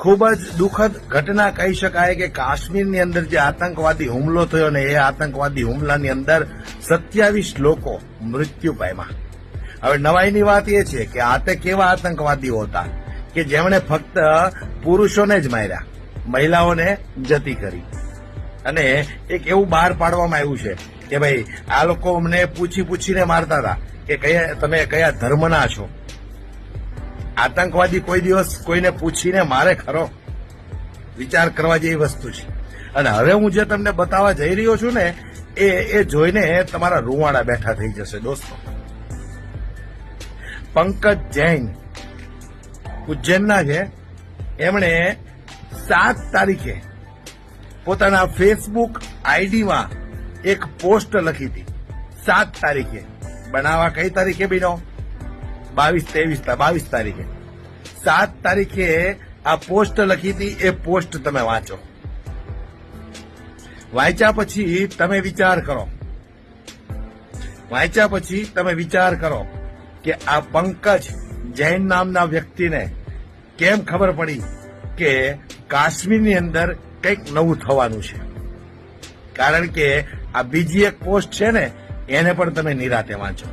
ખૂબ જ દુઃખદ ઘટના કહી શકાય કે કાશ્મીરની અંદર જે આતંકવાદી હુમલો થયો ને એ આતંકવાદી હુમલાની અંદર 27 લોકો મૃત્યુ પામ્યા. હવે નવાઈની વાત એ છે કે આ તે કેવા આતંકવાદીઓ હતા કે જેમણે ફક્ત પુરુષોને જ માર્યા, મહિલાઓને જતી કરી. અને એક એવું બહાર પાડવામાં આવ્યું છે કે ભાઈ આ લોકો અમને પૂછીને મારતા હતા કે તમે કયા ધર્મના છો. આતંકવાદી કોઈ દિવસ કોઈને પૂછીને મારે ખરો? વિચાર કરવા જેવી વસ્તુ છે. અને હવે હું જે તમને બતાવવા જઈ રહ્યો છું ને એ જોઈને તમારા રૂવાડા બેઠા થઈ જશે દોસ્તો. પંકજ જૈન ઉજ્જૈનના છે. એમણે 7 તારીખે પોતાના ફેસબુક આઈડીમાં એક પોસ્ટ લખી હતી. 7 તારીખે બનાવવા કઈ તારીખે બીનો 22 તારીખે 7 તારીખે આ પોસ્ટ લખી હતી. એ પોસ્ટ તમે વાંચો. વાંચ્યા પછી તમે વિચાર કરો કે આ પંકજ જૈન નામના વ્યક્તિને કેમ ખબર પડી કે કાશ્મીરની અંદર કંઈક નવું થવાનું છે. કારણ કે આ બીજી એક પોસ્ટ છે ને એને પણ તમે નિરાતે વાંચો.